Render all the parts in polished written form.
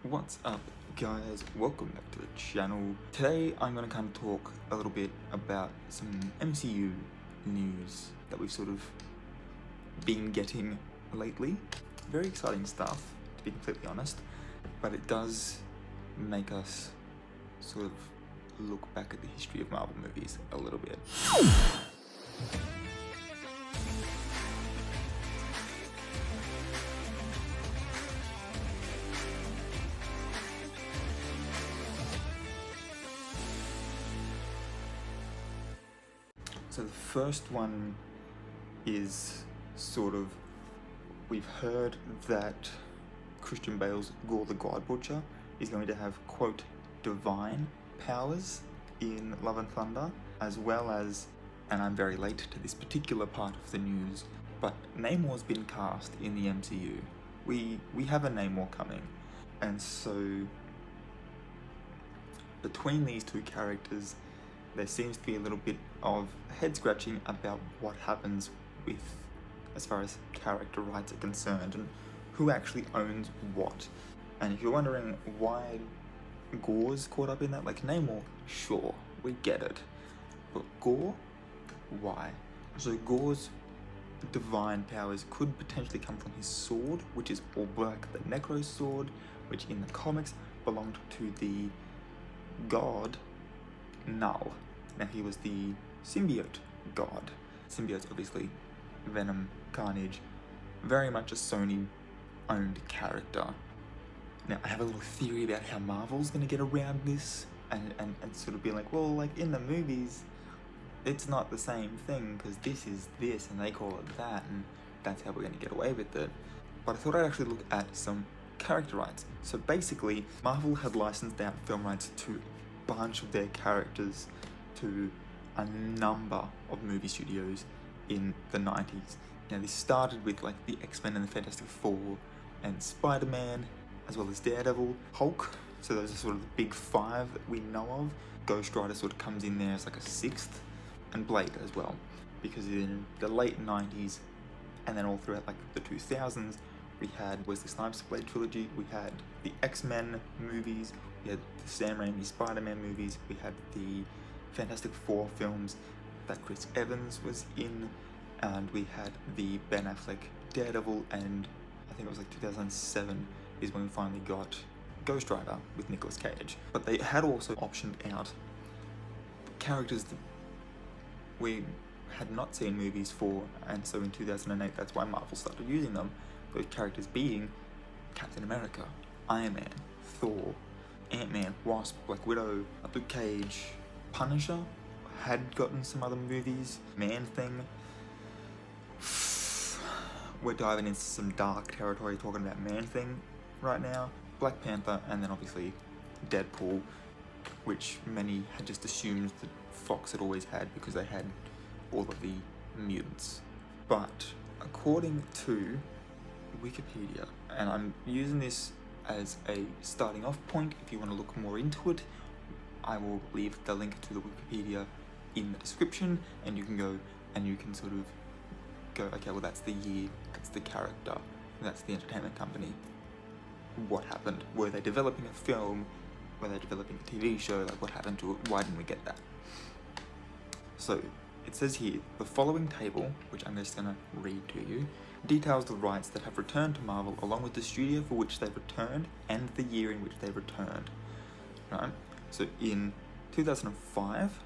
What's up, guys? Welcome back to the channel. Today I'm going to kind of talk a little bit about some MCU news that we've sort of been getting lately. Very exciting stuff, to be completely honest, but it does make us sort of look back at the history of Marvel movies a little bit. So the first one is sort of, we've heard that Christian Bale's Gore the God Butcher is going to have, quote, divine powers in Love and Thunder, as well as, and I'm very late to this particular part of the news, but Namor's been cast in the MCU. We have a Namor coming, and so between these two characters, there seems to be a little bit of head scratching about what happens with, as far as character rights are concerned, and who actually owns what. And if you're wondering why Gore's caught up in that, like Namor, sure, we get it. But Gore, why? So Gore's divine powers could potentially come from his sword, which is all black, the Necro sword, which in the comics belonged to the god Null. Now he was the symbiote god. Symbiote's obviously Venom, Carnage, very much a Sony owned character. Now I have a little theory about how Marvel's gonna get around this and sort of be like, well, like in the movies it's not the same thing because this is this and they call it that, and that's how we're gonna get away with it. But I thought I'd actually look at some character rights. So basically, Marvel had licensed out film rights to a bunch of their characters to a number of movie studios in the 90s. Now this started with like the X-Men and the Fantastic Four and Spider-Man, as well as Daredevil, Hulk. So those are sort of the big five that we know of. Ghost Rider sort of comes in there as like a sixth, and Blade as well, because in the late 90s and then all throughout like the 2000s, we had Wesley Snipes' Blade trilogy, we had the X-Men movies, we had the Sam Raimi Spider-Man movies, we had the Fantastic Four films that Chris Evans was in, and we had the Ben Affleck Daredevil, and I think it was like 2007 is when we finally got Ghost Rider with Nicolas Cage. But they had also optioned out characters that we had not seen movies for, and so in 2008 that's why Marvel started using them. Those characters being Captain America, Iron Man, Thor, Ant-Man, Wasp, Black Widow, Luke Cage, Punisher had gotten some other movies, Man-Thing. We're diving into some dark territory talking about Man-Thing right now. Black Panther, and then obviously Deadpool, which many had just assumed that Fox had always had because they had all of the mutants. But according to Wikipedia, and I'm using this as a starting off point, if you want to look more into it, I will leave the link to the Wikipedia in the description, and you can go and you can sort of go, okay, well that's the year, that's the character, that's the entertainment company. What happened? Were they developing a film? Were they developing a TV show? Like, what happened to it? Why didn't we get that? So it says here, the following table, which I'm just gonna read to you, details the rights that have returned to Marvel along with the studio for which they've returned and the year in which they returned. Right? So in 2005,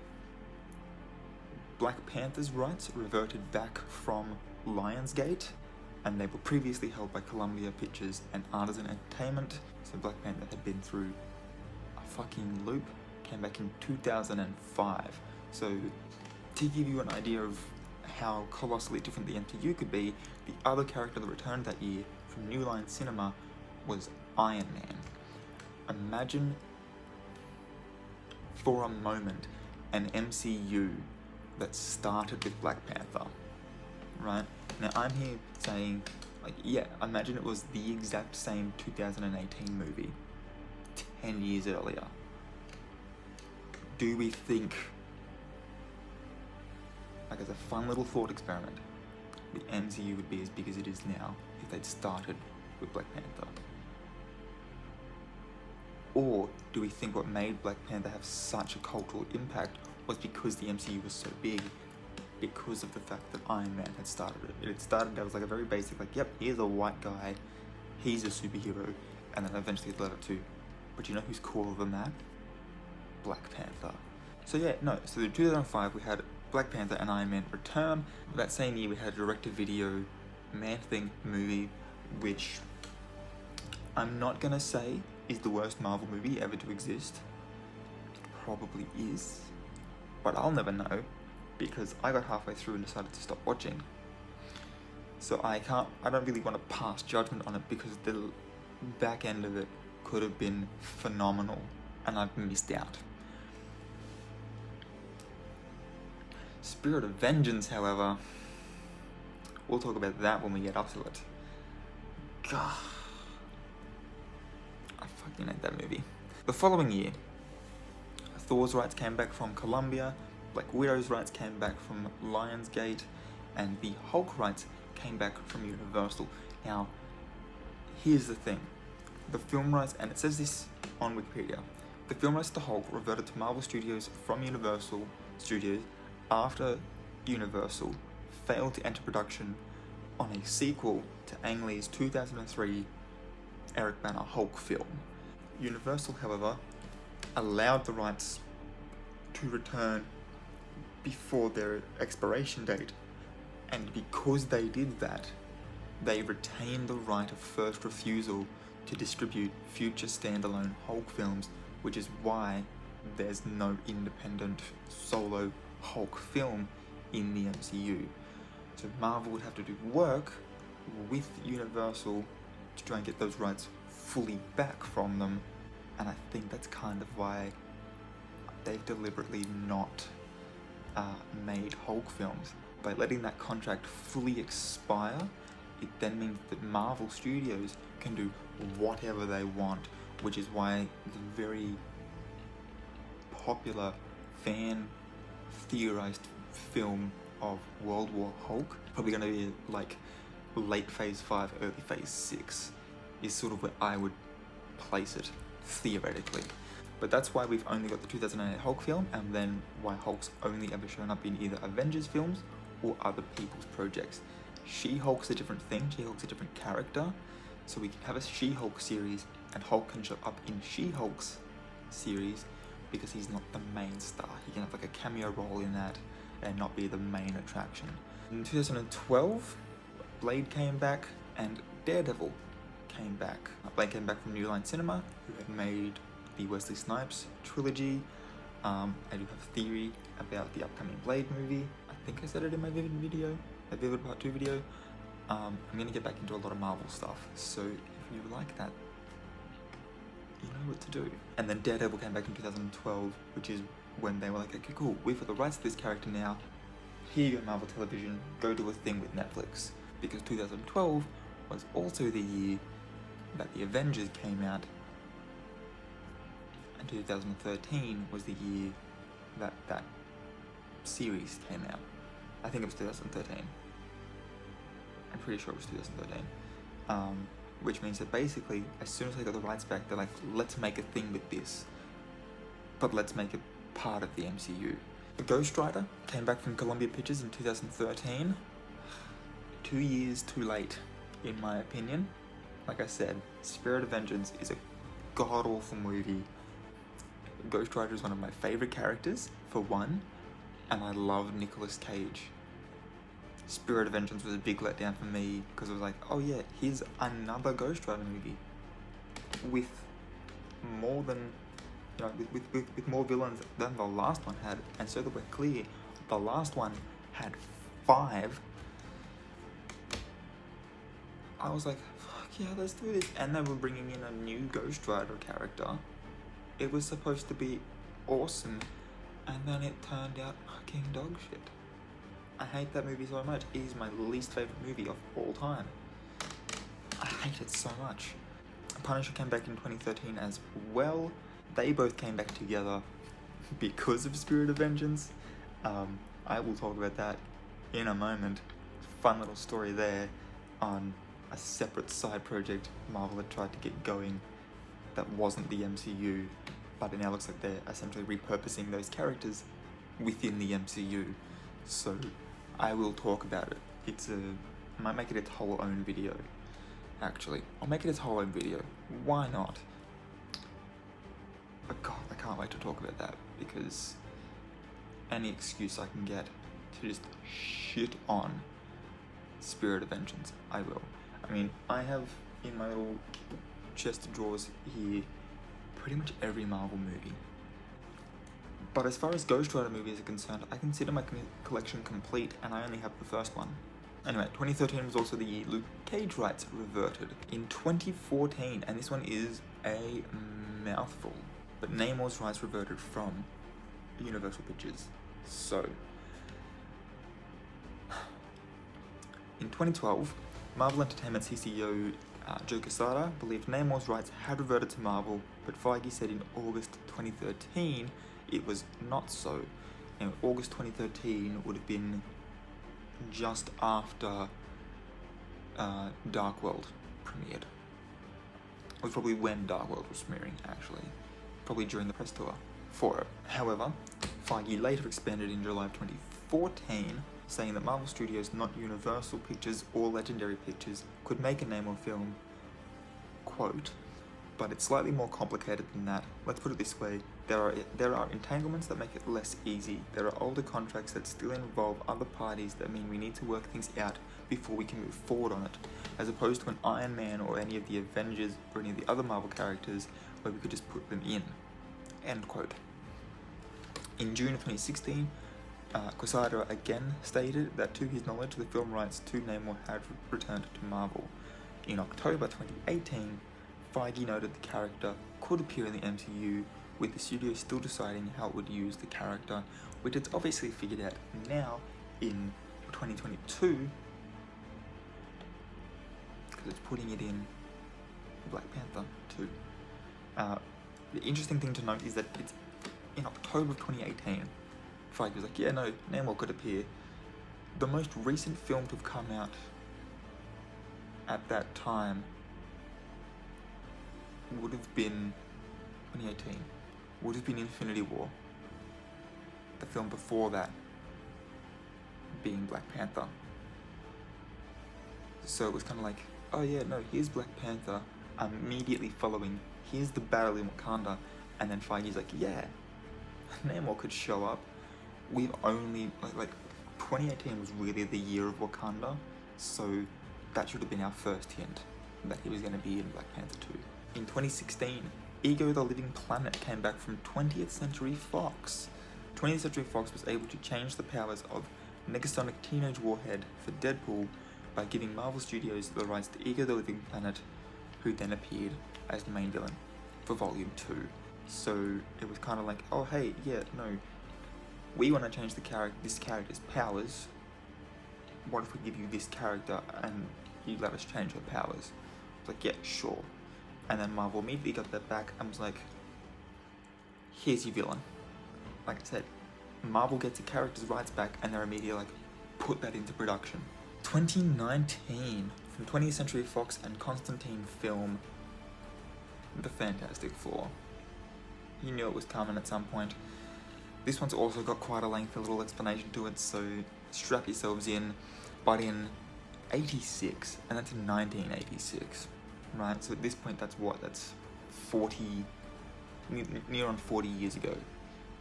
Black Panther's rights reverted back from Lionsgate, and they were previously held by Columbia Pictures and Artisan Entertainment. So Black Panther had been through a fucking loop, came back in 2005. So to give you an idea of how colossally different the MCU could be, the other character that returned that year from New Line Cinema was Iron Man. Imagine for a moment an MCU that started with Black Panther, right? Now I'm here saying, like, yeah, imagine it was the exact same 2018 movie 10 years earlier. Do we think, like as a fun little thought experiment, the MCU would be as big as it is now if they'd started with Black Panther? Or do we think what made Black Panther have such a cultural impact was because the MCU was so big, because of the fact that Iron Man had started it? It had started as like a very basic, like, yep, here's a white guy, he's a superhero, and then eventually it led up to, but you know who's cooler than that? Black Panther. So yeah, no, so in 2005 we had Black Panther and Iron Man return. That same year we had a direct-to-video Man-Thing movie, which I'm not gonna say is the worst Marvel movie ever to exist. It probably is, but I'll never know because I got halfway through and decided to stop watching. So I don't really want to pass judgment on it because the back end of it could have been phenomenal and I've missed out. Spirit of Vengeance, however, we'll talk about that when we get up to it. God, I fucking hate that movie. The following year, Thor's rights came back from Columbia, Black Widow's rights came back from Lionsgate, and the Hulk rights came back from Universal. Now, here's the thing. The film rights, and it says this on Wikipedia, the film rights to Hulk reverted to Marvel Studios from Universal Studios after Universal failed to enter production on a sequel to Ang Lee's 2003 Eric Bana Hulk film. Universal, however, allowed the rights to return before their expiration date, and because they did that, they retained the right of first refusal to distribute future standalone Hulk films, which is why there's no independent solo Hulk film in the MCU. So Marvel would have to do work with Universal to try and get those rights fully back from them, and I think that's kind of why they've deliberately not made Hulk films. By letting that contract fully expire, it then means that Marvel Studios can do whatever they want, which is why the very popular fan theorized film of World War Hulk, probably going to be like late phase 5, early phase 6, is sort of where I would place it theoretically. But that's why we've only got the 2008 Hulk film, and then why Hulk's only ever shown up in either Avengers films or other people's projects. She-Hulk's a different thing, She-Hulk's a different character, so we can have a She-Hulk series and Hulk can show up in She-Hulk's series because he's not the main star. He can have like a cameo role in that and not be the main attraction. In 2012, Blade came back and Daredevil came back. Blade came back from New Line Cinema, who had made the Wesley Snipes trilogy. I do have a theory about the upcoming Blade movie. I think I said it in my Vivid video, my Vivid Part 2 video. I'm gonna get back into a lot of Marvel stuff, so if you like that, you know what to do. And then Daredevil came back in 2012, which is when they were like, okay, cool, we've got the rights to this character now. Here you go, Marvel Television, go do a thing with Netflix. Because 2012 was also the year that the Avengers came out, and 2013 was the year that that series came out. I think it was 2013. I'm pretty sure it was 2013. Which means that basically, as soon as they got the rights back, they're like, let's make a thing with this, but let's make it part of the MCU. Ghost Rider came back from Columbia Pictures in 2013. 2 years too late, in my opinion. Like I said, Spirit of Vengeance is a god-awful movie. Ghost Rider is one of my favorite characters, for one, and I love Nicolas Cage. Spirit of Vengeance was a big letdown for me because it was like, oh yeah, here's another Ghost Rider movie with more than, you know, with more villains than the last one had. And so that we're clear, the last one had 5. I was like, fuck yeah, let's do this. And they were bringing in a new Ghost Rider character. It was supposed to be awesome, and then it turned out fucking dog shit. I hate that movie so much. It is my least favorite movie of all time. I hate it so much. Punisher came back in 2013 as well. They both came back together because of Spirit of Vengeance. I will talk about that in a moment. Fun little story there on a separate side project Marvel had tried to get going that wasn't the MCU, but it now looks like they're essentially repurposing those characters within the MCU. So I will talk about it. I might make it its whole own video. Actually, I'll make it its whole own video. Why not? But God, I can't wait to talk about that, because any excuse I can get to just shit on Spirit of Vengeance, I will. I mean, I have in my little chest of drawers here pretty much every Marvel movie. But as far as Ghost Rider movies are concerned, I consider my collection complete, and I only have the first one. Anyway, 2013 was also the year Luke Cage rights reverted. In 2014, and this one is a mouthful, but Namor's rights reverted from Universal Pictures. So, in 2012, Marvel Entertainment CCO Joe Quesada believed Namor's rights had reverted to Marvel, but Feige said in August 2013 it was not so. And August 2013 would have been just after Dark World premiered. It was probably when Dark World was premiering, actually. Probably during the press tour for it. However, Feige later expanded in July of 2014, saying that Marvel Studios, not Universal Pictures or Legendary Pictures, could make a Namor film, quote, but it's slightly more complicated than that. Let's put it this way, there are entanglements that make it less easy. There are older contracts that still involve other parties that mean we need to work things out before we can move forward on it, as opposed to an Iron Man or any of the Avengers or any of the other Marvel characters where we could just put them in, end quote. In June of 2016, Quesada again stated that to his knowledge the film rights to Namor had returned to Marvel. In October 2018, Feige noted the character could appear in the MCU, with the studio still deciding how it would use the character, which it's obviously figured out now in 2022, because it's putting it in Black Panther 2. The interesting thing to note is that it's in October of 2018. Feige was like, yeah, no, Namor could appear. The most recent film to have come out at that time would have been 2018. Would have been Infinity War. The film before that being Black Panther. So it was kind of like, oh yeah, no, here's Black Panther. Immediately following, here's the battle in Wakanda. And then Feige's like, yeah, Namor could show up. We've only, like 2018 was really the year of Wakanda. So that should have been our first hint that he was going to be in Black Panther 2. In 2016, Ego the Living Planet came back from 20th Century Fox. 20th Century Fox was able to change the powers of Negasonic Teenage Warhead for Deadpool by giving Marvel Studios the rights to Ego the Living Planet, who then appeared as the main villain for Volume 2. So it was kind of like, oh hey, yeah, no, we want to change this character's powers. What if we give you this character and you let us change her powers? It's like, yeah, sure. And then Marvel immediately got that back and was like, here's your villain. Like I said, Marvel gets the character's rights back and they're immediately like, put that into production. 2019, from 20th Century Fox and Constantine film, The Fantastic Four. You knew it was coming at some point. This one's also got quite a lengthy little explanation to it, so strap yourselves in. But in 86, and that's in 1986, right? So at this point, that's 40, near on 40 years ago,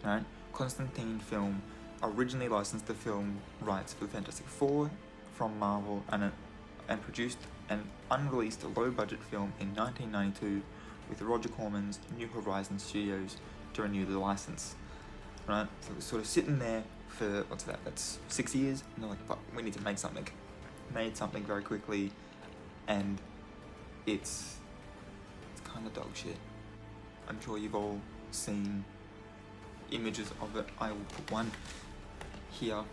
right? Constantine film originally licensed the film rights for the Fantastic Four from Marvel and produced an unreleased low-budget film in 1992 with Roger Corman's New Horizons Studios to renew the license, right? So it was sort of sitting there for, that's 6 years, and they're like, fuck, we need to make something. Made something very quickly, and it's kind of dog shit. I'm sure you've all seen images of it. I will put one here.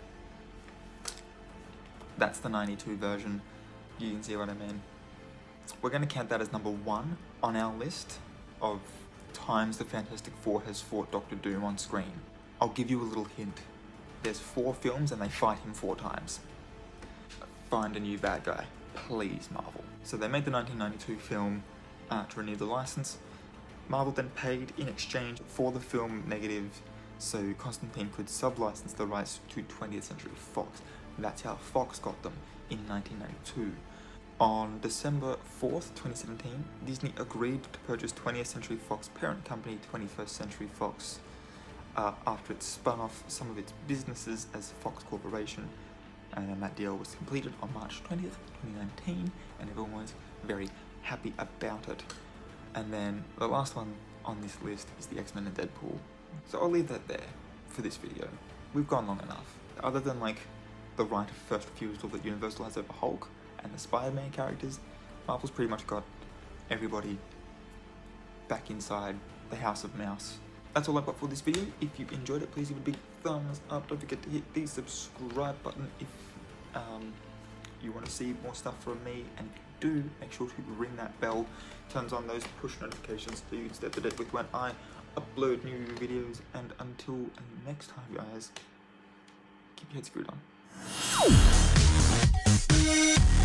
That's the 92 version. You can see what I mean. We're going to count that as number 1 on our list of times the Fantastic Four has fought Doctor Doom on screen. I'll give you a little hint. There's 4 films and they fight him 4 times. Find a new bad guy. Please, Marvel. So they made the 1992 film to renew the license. Marvel then paid in exchange for the film negative, so Constantine could sub-license the rights to 20th Century Fox. That's how Fox got them in 1992. On December 4th, 2017, Disney agreed to purchase 20th Century Fox parent company 21st Century Fox after it spun off some of its businesses as Fox Corporation, and then that deal was completed on March 20th, 2019, and everyone was very happy about it. And then the last one on this list is the X-Men and Deadpool. So I'll leave that there for this video. We've gone long enough. Other than like the right of first refusal that Universal has over Hulk and the Spider-Man characters, Marvel's pretty much got everybody back inside the House of Mouse. That's all I've got for this video. If you enjoyed it, please give it a big thumbs up. Don't forget to hit the subscribe button if you want to see more stuff from me, and if you do, make sure to ring that bell. Turns on those push notifications so you can stay up to date with when I upload new videos. And until next time, guys, keep your head screwed on.